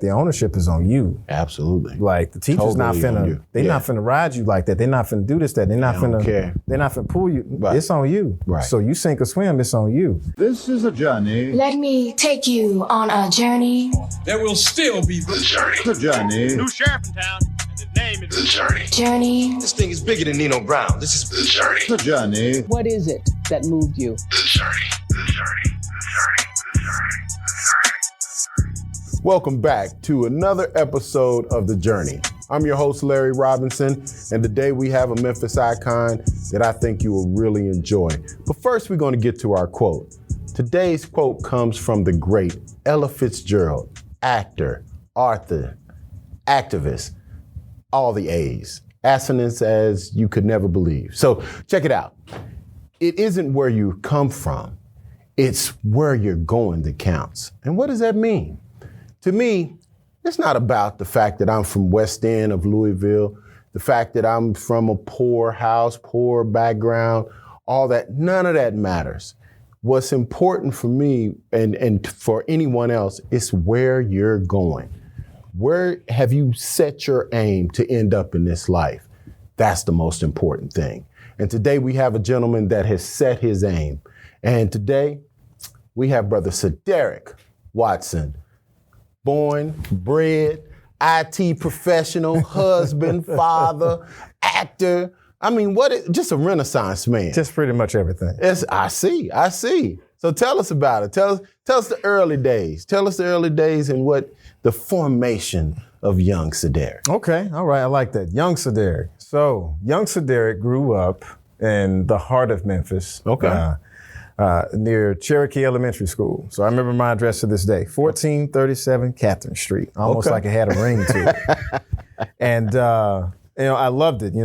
The ownership is on you. Absolutely. Like the teacher's not finna, not finna ride you like that. They're not finna do this, that. They're not finna pull you. Right. It's on you. Right. So you sink or swim, it's on you. This is a journey. Let me take you on a journey. There will still be the journey. The journey. New sheriff in town, and his name is The Journey. Journey. This thing is bigger than Nino Brown. This is The Journey. The journey. What is it that moved you? The Journey. The Journey. The Journey. The Journey. Welcome back to another episode of The Journey. I'm your host, Larry Robinson, and today we have a Memphis icon that I think you will really enjoy. But first, we're going to get to our quote. Today's quote comes from the great Ella Fitzgerald, actor, author, activist, all the A's. Assonance as you could never believe. So check it out. It isn't where you come from, it's where you're going that counts. And what does that mean? To me, it's not about the fact that I'm from West End of Louisville, the fact that I'm from a poor house, poor background, all that. None of that matters. What's important for me and for anyone else is where you're going. Where have you set your aim to end up in this life? That's the most important thing. And today we have a gentleman that has set his aim. And today we have Brother Syderek Watson. Born, bred, IT professional, husband, father, actor. I mean, just a Renaissance man. Just pretty much everything. I see. So tell us about it. Tell us the early days. Tell us the early days and what the formation of young Syderek. Okay, all right, I like that. Young Syderek. So, young Syderek grew up in the heart of Memphis. Okay. Near Cherokee Elementary School. So I remember my address to this day, 1437 Catherine Street. Almost like it had a ring to it. And I loved it.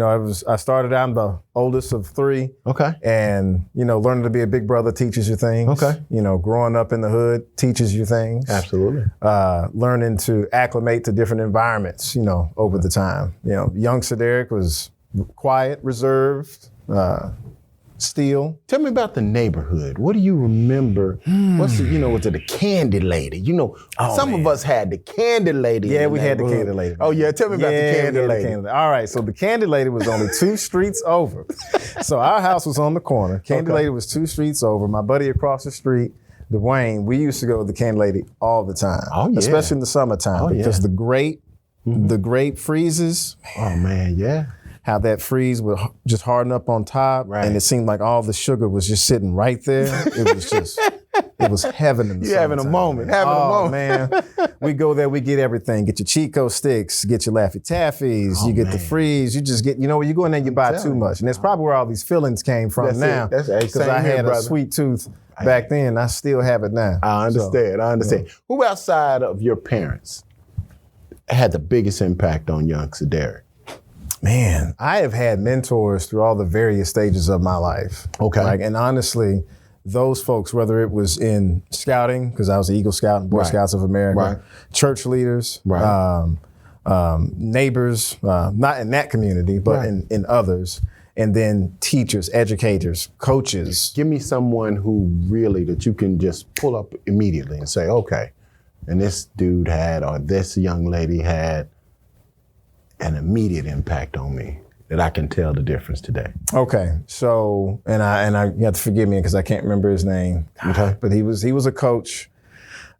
I started out, I'm the oldest of three. Okay. And, learning to be a big brother teaches you things. Okay. Growing up in the hood teaches you things. Absolutely. Learning to acclimate to different environments, over the time. Young Syderek was quiet, reserved, still. Tell me about the neighborhood. What do you remember? Was it the candy lady? Some of us had the candy lady. Yeah, we had the candy lady. Oh yeah, tell me about the candy lady. All right, so the candy lady was only 2 streets over. So our house was on the corner. Candy lady was 2 streets over. My buddy across the street, Dwayne, we used to go to the candy lady all the time. Oh yeah. Especially in the summertime because the grape freezes. Oh man, yeah. How that freeze would just harden up on top, and it seemed like all the sugar was just sitting right there. It was heaven in the You're having a moment, man. We go there, we get everything. Get your Chico sticks, get your Laffy Taffies, you get the freeze, you just get, when you go in there, you buy too much. And that's probably where all these fillings came from now. Because I had a sweet tooth back then, I still have it now. I understand. Who outside of your parents had the biggest impact on young Syderek? Man, I have had mentors through all the various stages of my life. Okay. And honestly, those folks, whether it was in scouting, because I was an Eagle Scout and Boy Scouts of America, church leaders, neighbors, not in that community, but in others, and then teachers, educators, coaches. Give me someone who really, that you can just pull up immediately and say, okay, and this dude had, or this young lady had, an immediate impact on me that I can tell the difference today. Okay, so and I you have to forgive me because I can't remember his name. Okay, but he was a coach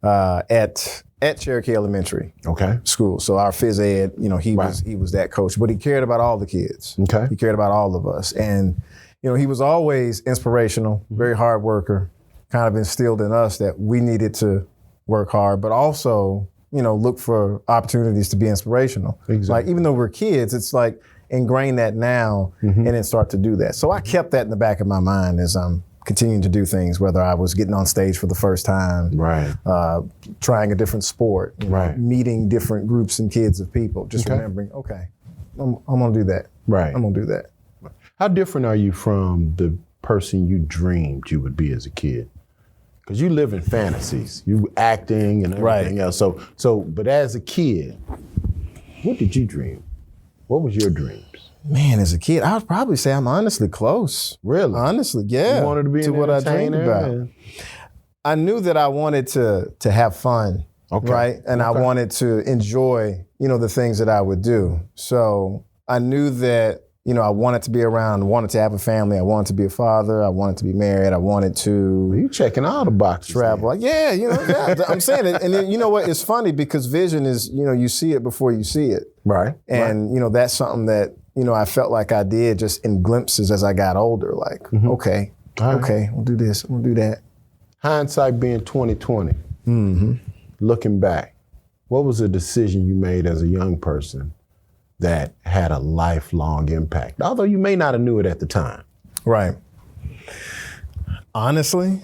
at Cherokee Elementary School. So our phys ed, he was that coach, but he cared about all the kids. Okay, he cared about all of us, and he was always inspirational, very hard worker. Kind of instilled in us that we needed to work hard, but also look for opportunities to be inspirational. Exactly. Like, even though we're kids, it's like ingrain that now and then start to do that. So I kept that in the back of my mind as I'm continuing to do things, whether I was getting on stage for the first time, trying a different sport, meeting different groups and kids of people, just remembering, I'm gonna do that. I'm gonna do that. How different are you from the person you dreamed you would be as a kid? Because you live in fantasies, you acting and everything else. So, but as a kid, what did you dream? What was your dreams? Man, as a kid, I would probably say I'm honestly close. Really? Honestly, yeah. You wanted to be to what I dreamed about. I knew that I wanted to have fun right? And I wanted to enjoy, the things that I would do. So I knew that, I wanted to be around, I wanted to have a family, I wanted to be a father, I wanted to be married, I wanted to You checking all the boxes. Travel. I'm saying it. And then, you know what? It's funny because vision is, you see it before you see it. Right. And, that's something that, I felt like I did just in glimpses as I got older. Like, okay, we'll do this, we'll do that. Hindsight being 2020. Looking back, what was a decision you made as a young person that had a lifelong impact? Although you may not have knew it at the time. Right. Honestly,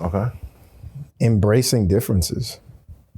embracing differences.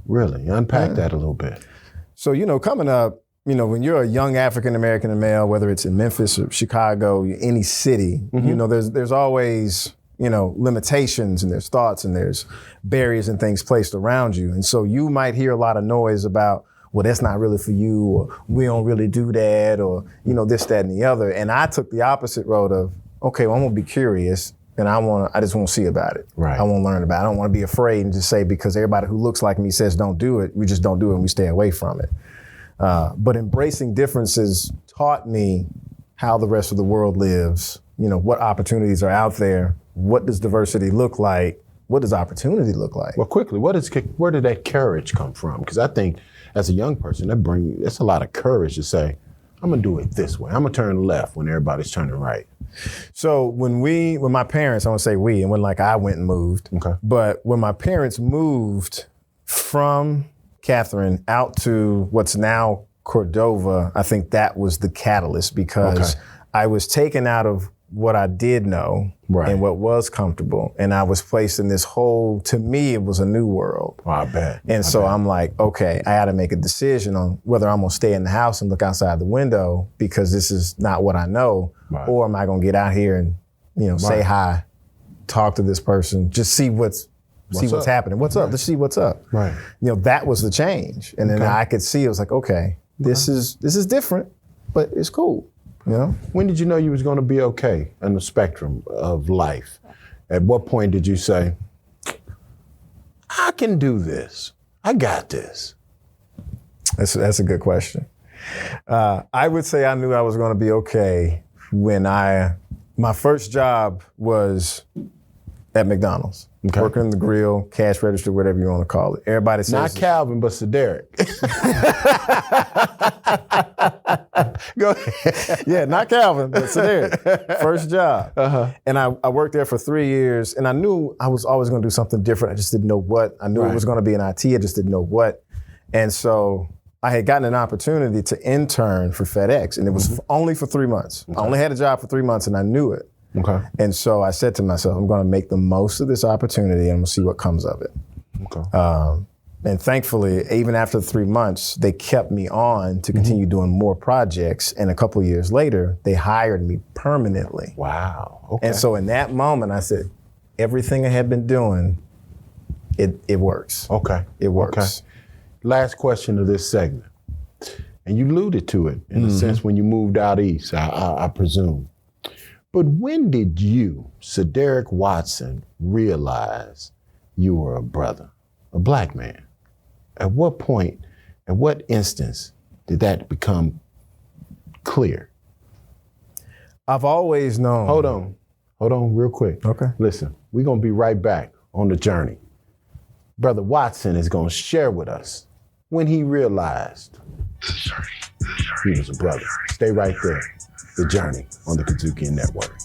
Really? Unpack that a little bit. So, coming up, when you're a young African-American male, whether it's in Memphis or Chicago, any city, there's always, limitations and there's thoughts and there's barriers and things placed around you. And so you might hear a lot of noise about, well, that's not really for you, or we don't really do that, or, this, that, and the other. And I took the opposite road of, okay, well, I'm gonna be curious and I just want to see about it. Right. I want to learn about it. I don't want to be afraid and just say, because everybody who looks like me says don't do it, we just don't do it and we stay away from it. But embracing differences taught me how the rest of the world lives, what opportunities are out there, what does diversity look like, what does opportunity look like? Well, quickly, where did that courage come from? Because I think as a young person, that's a lot of courage to say, I'm gonna do it this way. I'm gonna turn left when everybody's turning right. So when my parents, I want to say we, and when I went and moved, but when my parents moved from Catherine out to what's now Cordova, I think that was the catalyst because I was taken out of what I did know and what was comfortable. And I was placed in this whole, to me, it was a new world. Oh, I bet. And so I'm like, okay, I got to make a decision on whether I'm going to stay in the house and look outside the window because this is not what I know, or am I going to get out here and, say hi, talk to this person, just see what's happening. What's up? Let's see what's up. Right. That was the change. And then I could see, it was like, okay, this is different, but it's cool. When did you know you was going to be okay on the spectrum of life? At what point did you say, I can do this. I got this? That's a good question. I would say I knew I was going to be okay when my first job was at McDonald's. Working in the grill, cash register, whatever you want to call it. Everybody says not Calvin, but Syderek. Go ahead. Yeah, not Calvin, but Syderek. First job. And I worked there for 3 years, and I knew I was always going to do something different. I just didn't know what. I knew it was going to be in IT. I just didn't know what. And so I had gotten an opportunity to intern for FedEx, and it was only for 3 months. I only had a job for 3 months, and I knew it. And so I said to myself, I'm going to make the most of this opportunity and I'm going to see what comes of it. And thankfully, even after 3 months, they kept me on to continue doing more projects. And a couple of years later, they hired me permanently. Wow. And so in that moment, I said, everything I had been doing, it works. It works. Last question of this segment. And you alluded to it in a sense when you moved out east, I presume. But when did you, Syderek Watson, realize you were a brother, a black man? At what point, at what instance did that become clear? I've always known. Hold on real quick. Listen, we're gonna be right back on the journey. Brother Watson is gonna share with us when he realized he was a brother. Stay right there. The Journey on the KUDZUKIAN Network.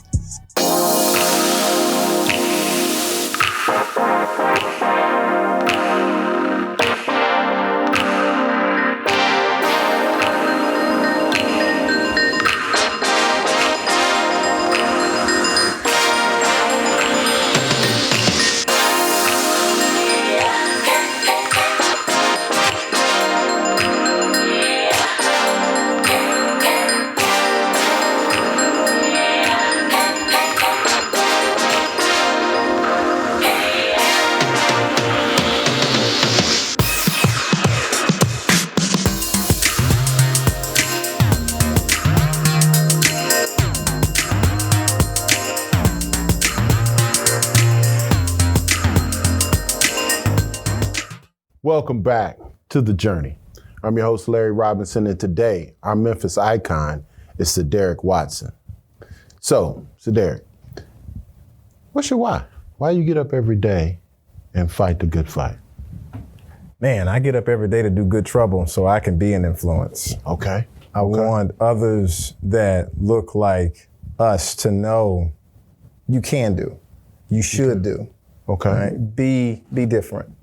Welcome back to The Journey. I'm your host, Larry Robinson, and today our Memphis icon is Syderek Watson. So, Syderek, what's your why? Why you get up every day and fight the good fight? Man, I get up every day to do good trouble so I can be an influence. Okay. I want others that look like us to know you can do, you should do. Okay. Right? Be different.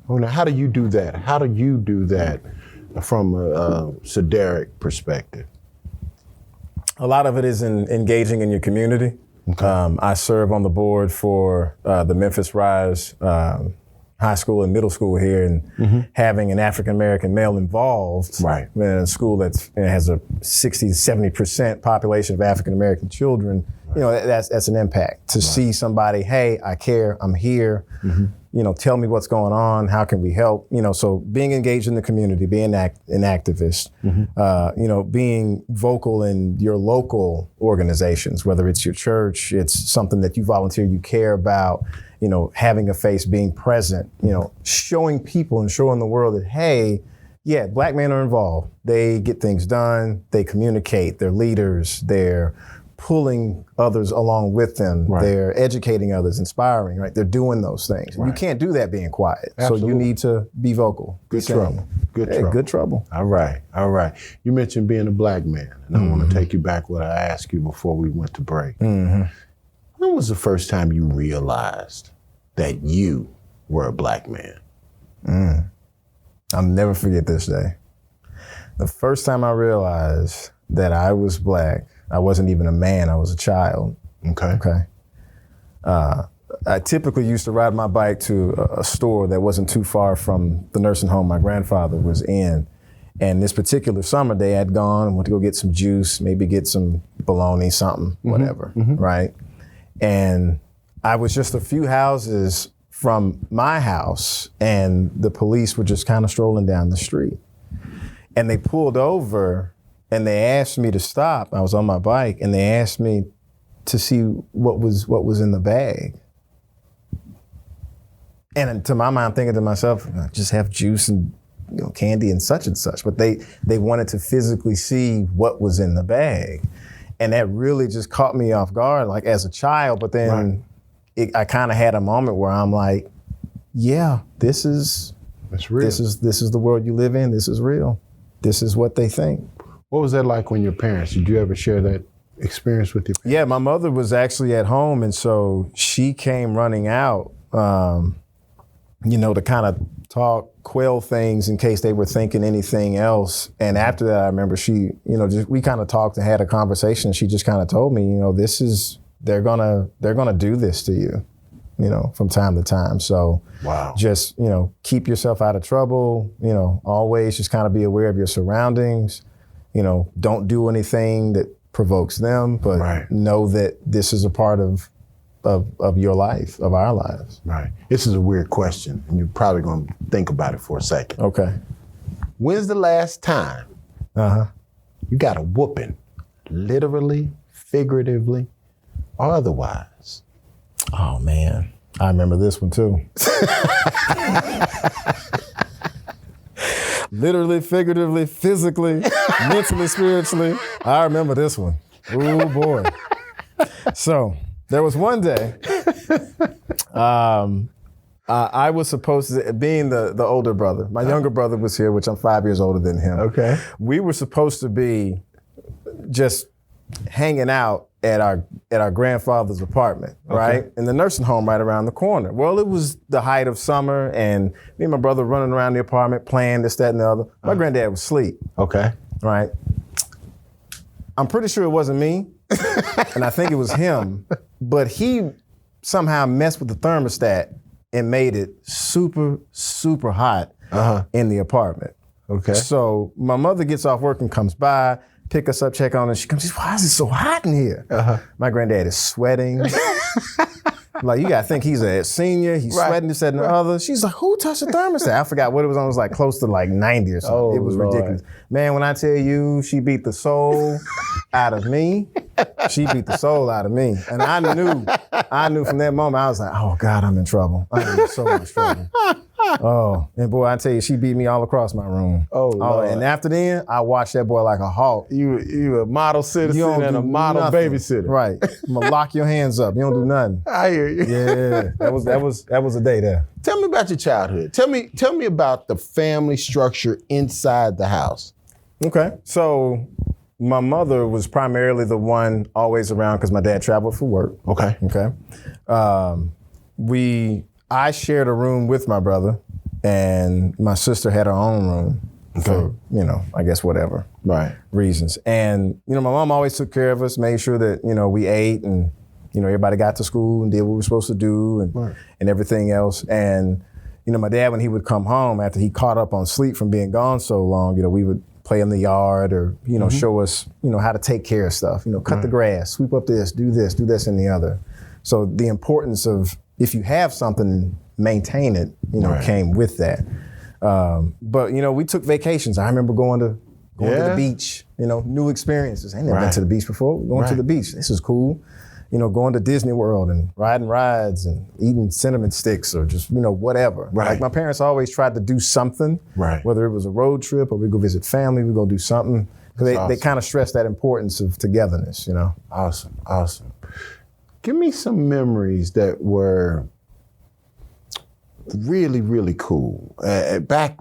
Well, now, how do you do that? How do you do that from a Syderek perspective? A lot of it is in engaging in your community. Okay. I serve on the board for the Memphis Rise high school and middle school here, and having an African-American male involved in a school that has a 60-70% population of African-American children, you know, that's an impact. To see somebody, hey, I care, I'm here, you know, tell me what's going on, how can we help? You know, so being engaged in the community, being an activist, you know, being vocal in your local organizations, whether it's your church, it's something that you volunteer, you care about, you know, having a face, being present, you know, showing people and showing the world that, hey, yeah, black men are involved. They get things done, they communicate, they're leaders, they're pulling others along with them, they're educating others, inspiring, right? They're doing those things. You can't do that being quiet. Absolutely. So you need to be vocal. Good trouble. Good trouble. Good trouble. All right. All right. You mentioned being a black man, and I want to take you back what I asked you before we went to break. When was the first time you realized that you were a black man? I'll never forget this day. The first time I realized that I was black, I wasn't even a man, I was a child. Okay. I typically used to ride my bike to a store that wasn't too far from the nursing home my grandfather was in. And this particular summer day, I'd gone and went to go get some juice, maybe get some bologna, something, whatever, right? And I was just a few houses from my house, and the police were just kind of strolling down the street. And they pulled over and they asked me to stop. I was on my bike, and they asked me to see what was in the bag. And to my mind, I'm thinking to myself, I just have juice and, you know, candy and such. But they wanted to physically see what was in the bag. And that really just caught me off guard, like as a child. But then I kind of had a moment where I'm like, yeah, this is real. This is the world you live in. This is real. This is what they think. What was that like when your parents, did you ever share that experience with your parents? Yeah, my mother was actually at home, and so she came running out, you know, to kind of quell things in case they were thinking anything else. And after that, I remember she, you know, we kind of talked and had a conversation. She just kind of told me, you know, they're gonna do this to you, you know, from time to time. So just, you know, keep yourself out of trouble, you know, always just kind of be aware of your surroundings, you know, don't do anything that provokes them, but know that this is a part of your life, of our lives. Right. This is a weird question, and you're probably going to think about it for a second. Okay. When's the last time you got a whooping, literally, figuratively, or otherwise? Oh, man. I remember this one, too. Literally, figuratively, physically, mentally, spiritually. I remember this one. Oh, boy. So there was one day, I was supposed to, being the older brother, my younger brother was here, which I'm 5 years older than him. Okay. We were supposed to be just hanging out at our grandfather's apartment, right? In the nursing home right around the corner. Well, it was the height of summer, and me and my brother running around the apartment playing this, that, and the other. My granddad was asleep. Okay. Right? I'm pretty sure it wasn't me, and I think it was him, but he somehow messed with the thermostat and made it super, super hot in the apartment. Okay. So my mother gets off work and comes by, pick us up, check on us. She comes, why is it so hot in here? My granddad is sweating. Like, you gotta think he's a senior, he's sweating this, that, and the other. She's like, who touched the thermostat? I forgot what it was on. It was like close to like 90 or something. Oh, it was Lord. ridiculous. Man, when I tell you she beat the soul out of me, she beat the soul out of me. And I knew from that moment, I was like, oh God, I'm in trouble. I'm in so much trouble. Oh, and boy, I tell you, she beat me all across my room. Oh, Lord. And after then, I watched that boy like a hawk. You a model citizen don't and a do model nothing. babysitter. Right. I'm gonna lock your hands up. You don't do nothing. I hear you. Yeah, that was a day there. Tell me about your childhood. Tell me about the family structure inside the house. Okay. So my mother was primarily the one always around because my dad traveled for work. Okay. Okay. I shared a room with my brother, and my sister had her own room for, I guess whatever reasons. And, my mom always took care of us, made sure that, we ate and, everybody got to school and did what we were supposed to do and everything else. And, my dad, when he would come home after he caught up on sleep from being gone so long, we would play in the yard or, show us, how to take care of stuff, cut the grass, sweep up this, do this and the other. So the importance of, if you have something, maintain it, came with that. But, we took vacations. I remember going to the beach, new experiences. I ain't never been to the beach before. Going to the beach, this is cool. Going to Disney World and riding rides and eating cinnamon sticks or just, whatever. Right. Like my parents always tried to do something, whether it was a road trip or we go visit family, we go do something. Because they kind of stress that importance of togetherness, Awesome. Give me some memories that were really, really cool. Back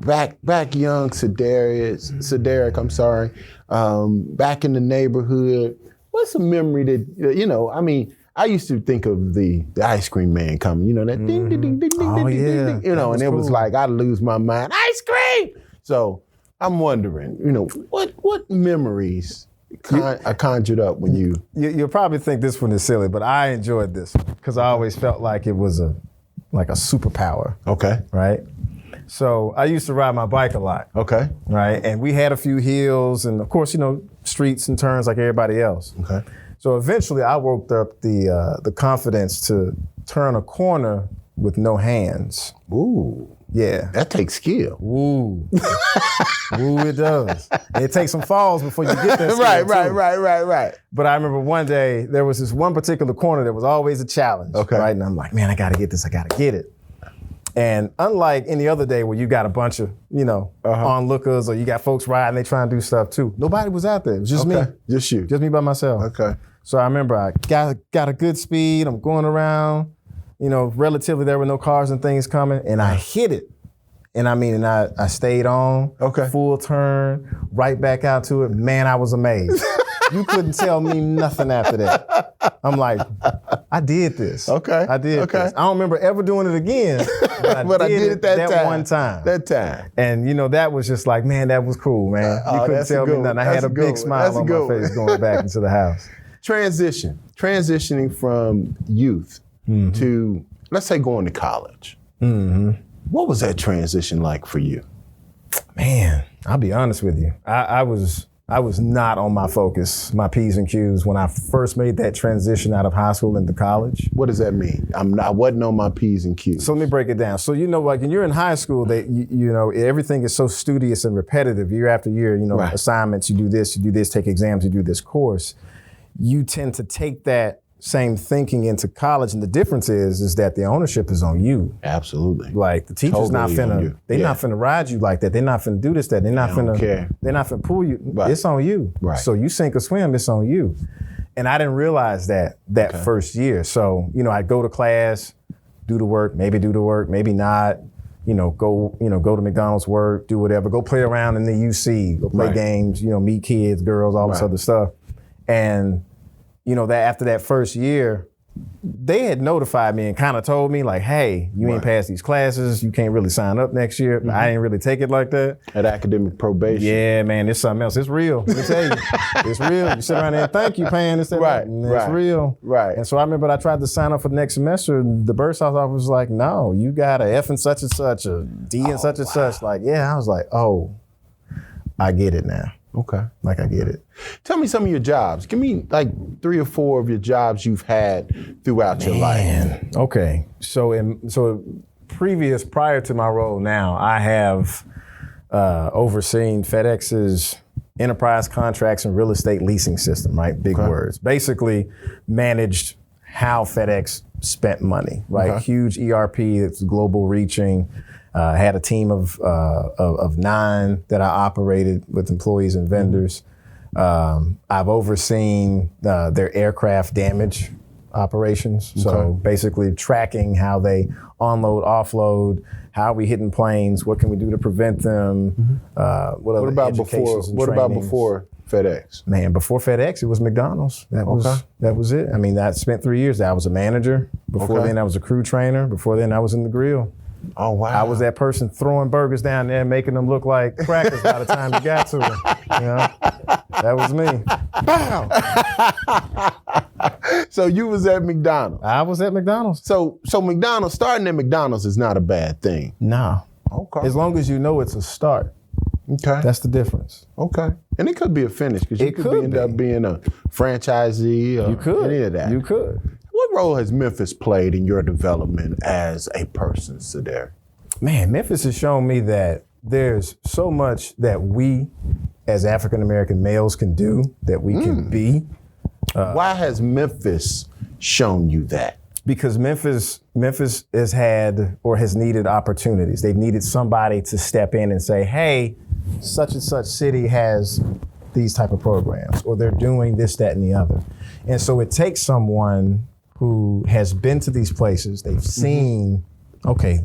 young Syderek, I'm sorry, back in the neighborhood. What's a memory that, I used to think of the ice cream man coming, that ding, ding, ding, ding, ding, Oh, ding, yeah. ding, ding, and it was cool. like, I'd lose my mind, ice cream! So I'm wondering, what memories I conjured up when you... You'll probably think this one is silly, but I enjoyed this because I always felt like it was a superpower. Okay. Right? So I used to ride my bike a lot. Okay. Right? And we had a few hills and of course, streets and turns like everybody else. Okay. So eventually I worked up the confidence to turn a corner with no hands. Ooh. Yeah. That takes skill. Ooh. Ooh, it does. It takes some falls before you get there. Right. But I remember one day, there was this one particular corner that was always a challenge. Okay. Right? And I'm like, man, I gotta get this, I gotta get it. And unlike any other day where you got a bunch of, onlookers or you got folks riding, they try and do stuff too. Nobody was out there. It was just me. Just you. Just me by myself. Okay. So I remember I got a good speed. I'm going around, relatively there were no cars and things coming, and I hit it. And I stayed on, full turn, right back out to it. Man, I was amazed. You couldn't tell me nothing after that. I'm like, I did this. Okay. I did this. I don't remember ever doing it again, but I did it that time. One time. That time. And that was just like, man, that was cool, man. You couldn't tell me nothing. I had a big smile on my face going back into the house. Transitioning from youth to, let's say, going to college. Mm-hmm. What was that transition like for you? Man, I'll be honest with you. I was not on my focus, my P's and Q's when I first made that transition out of high school into college. What does that mean? I wasn't on my P's and Q's. So let me break it down. So like when you're in high school, everything is so studious and repetitive year after year. Assignments, you do this, take exams, you do this course. You tend to take that same thinking into college, and the difference is that the ownership is on you. Absolutely. Like the teacher's not finna, not finna ride you like that. They're not finna do this, that. They're not finna pull you. Right. It's on you. Right. So you sink or swim, it's on you. And I didn't realize that first year. So, I'd go to class, do the work, maybe not. Go to McDonald's, work, do whatever, go play around in the UC, go play games, meet kids, girls, all this other stuff. And that after that first year, they had notified me and kind of told me like, hey, you ain't passed these classes. You can't really sign up next year. Mm-hmm. I didn't really take it like that. At academic probation. Yeah, man, it's something else. It's real. Let me tell you. It's real. You sit around there and thank you paying this, that, that. It's real. Right. And so I remember I tried to sign up for the next semester. And the bursar office was like, no, you got a F in such and such, a D in such and such. Like, I was like, oh, I get it now. Okay. Like I get it. Tell me some of your jobs. Give me like 3 or 4 of your jobs you've had throughout your life. Okay. So prior to my role now, I have overseen FedEx's enterprise contracts and real estate leasing system, right? Big words. Basically managed how FedEx spent money, right? Huge ERP that's global reaching. Had a team of 9 that I operated with employees and vendors. I've overseen their aircraft damage operations. So basically tracking how they onload, offload, how are we hitting planes, what can we do to prevent them, What about before FedEx? Man, before FedEx, it was McDonald's. That was it. I mean, I spent 3 years there. I was a manager. Before then, I was a crew trainer. Before then, I was in the grill. Oh, wow. I was that person throwing burgers down there, making them look like crackers by the time you got to them. You know? That was me. So you was at McDonald's. I was at McDonald's. So McDonald's, starting at McDonald's is not a bad thing. No. Okay. As long as you know it's a start. Okay. That's the difference. Okay. And it could be a finish because you could end up being a franchisee or any of that. You could. What role has Memphis played in your development as a person, Syderek? Man, Memphis has shown me that there's so much that we as African-American males can do, that we can be. Why has Memphis shown you that? Because Memphis has had or has needed opportunities. They've needed somebody to step in and say, hey, such and such city has these type of programs, or they're doing this, that, and the other. And so it takes someone who has been to these places, they've seen, okay,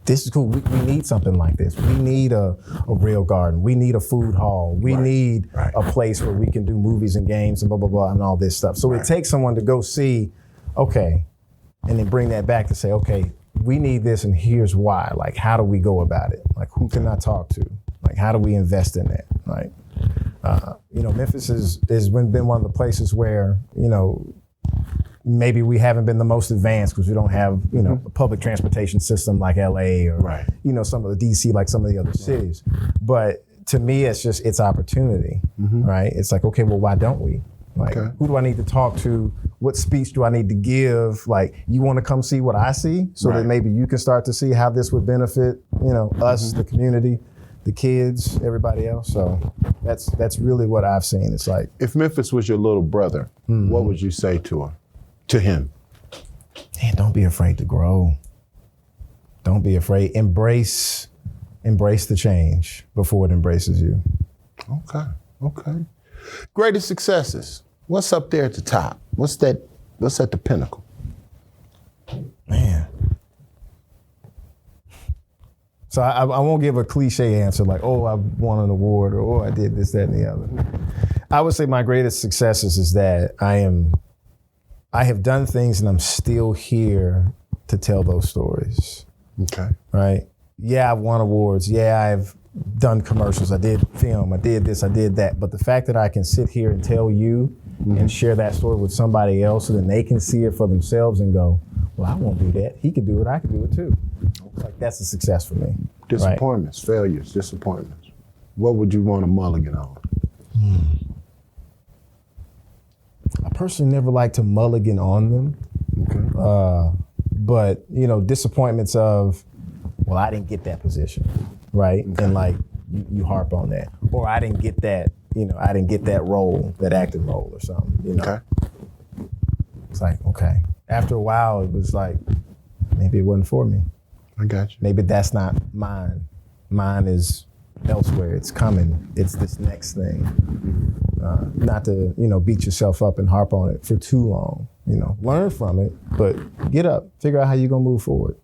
this is cool, we need something like this. We need a rail garden, we need a food hall, we need a place where we can do movies and games and blah, blah, blah, and all this stuff. So it takes someone to go see, okay, and then bring that back to say, okay, we need this and here's why. Like, how do we go about it? Like, who can I talk to? Like, how do we invest in that? Like, Memphis has been one of the places where, maybe we haven't been the most advanced because we don't have, a public transportation system like LA or, some of the DC, like some of the other cities. But to me, it's opportunity, right? It's like, okay, well, why don't we? Like, who do I need to talk to? What speech do I need to give? Like, you want to come see what I see so that maybe you can start to see how this would benefit, us, the community, the kids, everybody else. So that's really what I've seen. It's like, if Memphis was your little brother, what would you say to him? Man, don't be afraid to grow. Don't be afraid. Embrace the change before it embraces you. Okay. Greatest successes. What's up there at the top? What's at the pinnacle? Man. So I won't give a cliche answer like, oh, I won an award, or oh, I did this, that, and the other. I would say my greatest successes is that I have done things and I'm still here to tell those stories. Okay. Right? Yeah, I've won awards. Yeah, I've done commercials. I did film. I did this. I did that. But the fact that I can sit here and tell you and share that story with somebody else so then they can see it for themselves and go, well, I won't do that. He could do it. I could do it too. Like, that's a success for me. Disappointments, failures, disappointments. What would you want a mulligan on? I personally never like to mulligan on them. Okay. But, disappointments of, well, I didn't get that position, right? Okay. And like, you harp on that. Or I didn't get that, I didn't get that role, that acting role or something, Okay. It's like, okay. After a while, it was like, maybe it wasn't for me. I got you. Maybe that's not mine. Mine is elsewhere. It's coming. It's this next thing. Not to, beat yourself up and harp on it for too long. Learn from it, but get up, figure out how you're gonna move forward.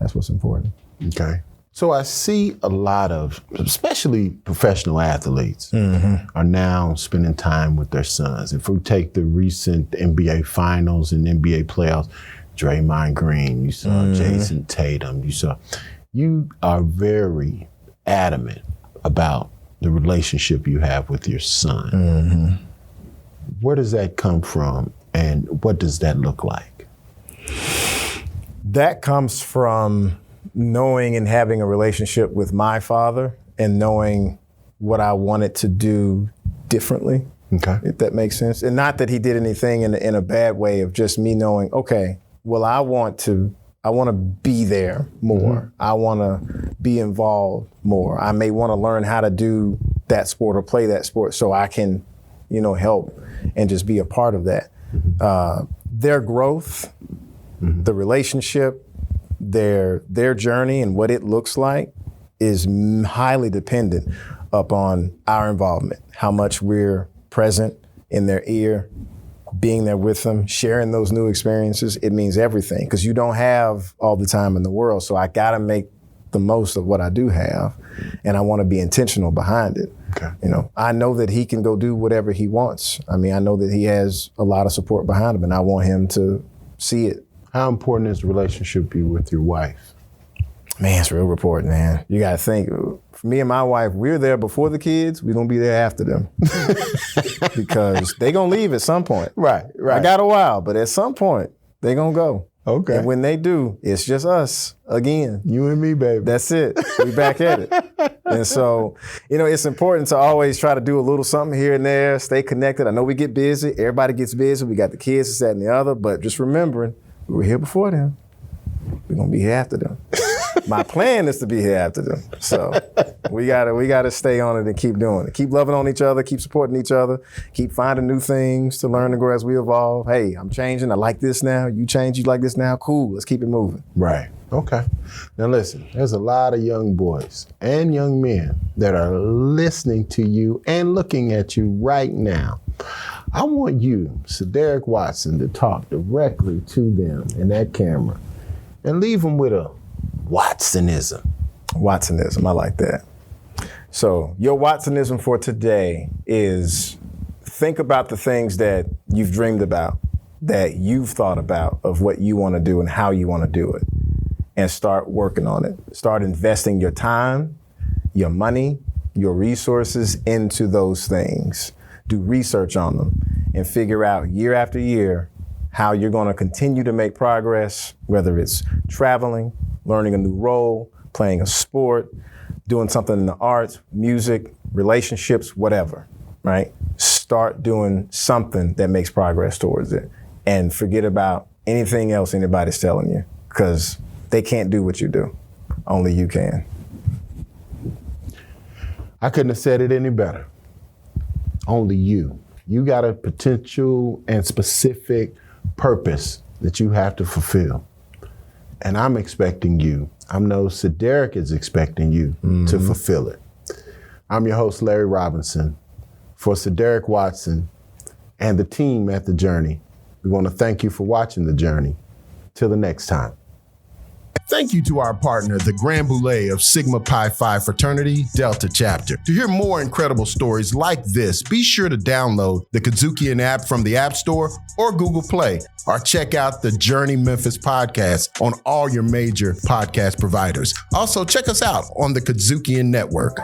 That's what's important. Okay. So I see a lot of, especially professional athletes, are now spending time with their sons. If we take the recent NBA finals and NBA playoffs, Draymond Green, you saw Jason Tatum, you are very adamant about the relationship you have with your son. Where does that come from and what does that look like? That comes from knowing and having a relationship with my father and knowing what I wanted to do differently, if that makes sense. And not that he did anything in a bad way, of just me knowing, okay, well, I want to be there more. I want to be involved more. I may want to learn how to do that sport or play that sport so I can, help and just be a part of that. Their growth, the relationship, their journey and what it looks like is highly dependent upon our involvement, how much we're present in their ear, being there with them, sharing those new experiences. It means everything because you don't have all the time in the world. So I got to make the most of what I do have, and I want to be intentional behind it. Okay. You know, I know that he can go do whatever he wants. I mean, I know that he has a lot of support behind him, and I want him to see it. How important is the relationship with your wife? Man, it's real important, man. You got to think, for me and my wife, we're there before the kids. We're going to be there after them because they going to leave at some point. Right. I got a while, but at some point, they going to go. Okay. And when they do, it's just us again. You and me, baby. That's it. We back at it. And so, you know, it's important to always try to do a little something here and there, stay connected. I know we get busy. Everybody gets busy. We got the kids, this, that, and the other. But just remembering, we were here before them. We're going to be here after them. My plan is to be here after them. So we gotta stay on it and keep doing it. Keep loving on each other, keep supporting each other, keep finding new things to learn and grow as we evolve. Hey, I'm changing. I like this now. You change, you like this now. Cool. Let's keep it moving. Right. Okay. Now listen, there's a lot of young boys and young men that are listening to you and looking at you right now. I want you, Syderek Watson, to talk directly to them in that camera and leave them with a Watsonism. Watsonism, I like that. So your Watsonism for today is think about the things that you've dreamed about, that you've thought about of what you want to do and how you want to do it, and start working on it. Start investing your time, your money, your resources into those things. Do research on them and figure out year after year how you're going to continue to make progress, whether it's traveling, learning a new role, playing a sport, doing something in the arts, music, relationships, whatever, right? Start doing something that makes progress towards it and forget about anything else anybody's telling you because they can't do what you do. Only you can. I couldn't have said it any better. Only you. You got a potential and specific purpose that you have to fulfill. And I'm expecting you. I know Syderek is expecting you to fulfill it. I'm your host, Larry Robinson. For Syderek Watson and the team at The Journey, we want to thank you for watching The Journey. Till the next time. Thank you to our partner, the Grand Boulé of Sigma Pi Phi Fraternity Delta Chapter. To hear more incredible stories like this, be sure to download the KUDZUKIAN app from the App Store or Google Play, or check out the Journey Memphis podcast on all your major podcast providers. Also, check us out on the KUDZUKIAN Network.